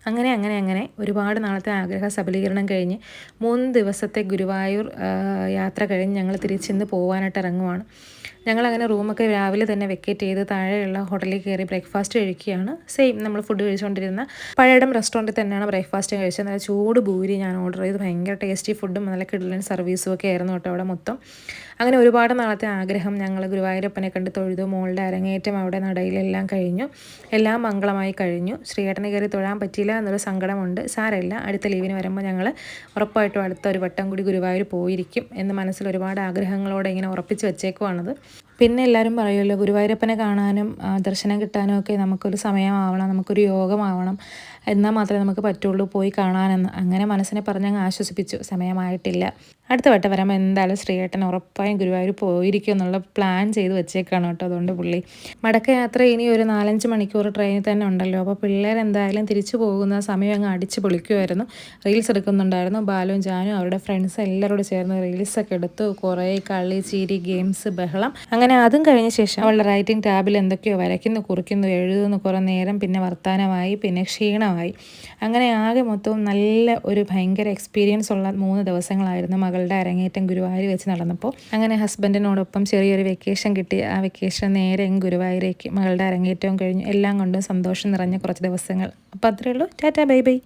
അങ്ങനെ ഒരുപാട് നാളത്തെ ആഗ്രഹ സബലീകരണം കഴിഞ്ഞ് 3 ദിവസത്തെ ഗുരുവായൂർ യാത്ര കഴിഞ്ഞ് ഞങ്ങൾ തിരിച്ചിന്ന് പോകാനായിട്ട് ഇറങ്ങുവാണ്. ഞങ്ങളങ്ങനെ റൂമൊക്കെ രാവിലെ തന്നെ വെക്കേറ്റ് ചെയ്ത് താഴെയുള്ള ഹോട്ടലിൽ കയറി ബ്രേക്ക്ഫാസ്റ്റ് കഴിക്കുകയാണ്. സെയിം നമ്മൾ ഫുഡ് കഴിച്ചുകൊണ്ടിരുന്ന പഴയടം റെസ്റ്റോറൻറ്റിൽ തന്നെയാണ് ബ്രേക്ക്ഫാസ്റ്റ് കഴിച്ചത്. നല്ല ചൂട് ഭൂരി ഞാൻ ഓർഡർ ചെയ്ത് ഭയങ്കര ടേസ്റ്റി ഫുഡും നല്ല കിടിലൻ സർവീസും ഒക്കെ ആയിരുന്നു കേട്ടോ അവിടെ മൊത്തം. അങ്ങനെ ഒരുപാട് നാളത്തെ ആഗ്രഹം ഞങ്ങൾ ഗുരുവായൂരപ്പനെ കണ്ട് തൊഴുതു. മോളുടെ അരങ്ങേറ്റം അവിടെ നടയിലെല്ലാം കഴിഞ്ഞു. എല്ലാം മംഗളമായി കഴിഞ്ഞു. ശ്രീയേട്ടനെ കയറി തൊഴാൻ പറ്റിയില്ല എന്നൊരു സങ്കടമുണ്ട്. സാരമില്ല, അടുത്ത ലീവിന് വരുമ്പോൾ ഞങ്ങൾ ഉറപ്പായിട്ടും അടുത്ത ഒരു വട്ടം കൂടി ഗുരുവായൂർ പോയിരിക്കും എന്ന് മനസ്സിൽ ഒരുപാട് ആഗ്രഹങ്ങളോടെ ഇങ്ങനെ ഉറപ്പിച്ച് വെച്ചേക്കുവാണത്. പിന്നെ എല്ലാവരും പറയുമല്ലോ, ഗുരുവായൂരപ്പനെ കാണാനും ദർശനം കിട്ടാനും ഒക്കെ നമുക്കൊരു സമയമാവണം, നമുക്കൊരു യോഗമാവണം, എന്നാൽ മാത്രമേ നമുക്ക് പറ്റുള്ളൂ പോയി കാണാനെന്ന്. അങ്ങനെ മനസ്സിനെ പറഞ്ഞങ്ങ് ആശ്വസിപ്പിച്ചു. സമയമായിട്ടില്ല, അടുത്ത വട്ടം വരുമ്പോൾ എന്തായാലും ശ്രീയേട്ടൻ ഉറപ്പായും ഗുരുവായൂർ പോയിരിക്കും എന്നുള്ള പ്ലാൻ ചെയ്ത് വെച്ചേക്കാണ് കേട്ടോ. അതുകൊണ്ട് പുള്ളി മടക്കയാത്ര ഇനി ഒരു 4-5 മണിക്കൂർ ട്രെയിനിൽ തന്നെ ഉണ്ടല്ലോ. അപ്പോൾ പിള്ളേരെന്തായാലും തിരിച്ചു പോകുന്ന സമയം അങ്ങ് അടിച്ച് പൊളിക്കുമായിരുന്നു. റീൽസ് എടുക്കുന്നുണ്ടായിരുന്നു. ബാലുവും ജാനും അവരുടെ ഫ്രണ്ട്സ് എല്ലാവരോടും ചേർന്ന് റീൽസൊക്കെ എടുത്തു. കുറേ കളി, ചിരി, ഗെയിംസ്, ബഹളം. അങ്ങനെ അതും കഴിഞ്ഞ ശേഷം അവളുടെ റൈറ്റിംഗ് ടാബിൽ എന്തൊക്കെയോ വരയ്ക്കുന്നു, കുറിക്കുന്നു, എഴുതുന്നു കുറേ നേരം. പിന്നെ വർത്തമാനമായി, പിന്നെ ക്ഷീണമായി. അങ്ങനെ ആകെ മൊത്തവും നല്ല ഒരു ഭയങ്കര എക്സ്പീരിയൻസ് ഉള്ള 3 ദിവസങ്ങളായിരുന്നു മകളുടെ അരങ്ങേറ്റം ഗുരുവായൂർ വെച്ച് നടന്നപ്പോൾ. അങ്ങനെ ഹസ്ബൻഡിനോടൊപ്പം ചെറിയൊരു വെക്കേഷൻ കിട്ടി. ആ വെക്കേഷൻ നേരെ ഗുരുവായൂരേക്ക്. മകളുടെ അരങ്ങേറ്റവും കഴിഞ്ഞു. എല്ലാം കൊണ്ടും സന്തോഷം നിറഞ്ഞ കുറച്ച് ദിവസങ്ങൾ. അപ്പോൾ അത്രയേ ഉള്ളൂ. Tata, bye bye.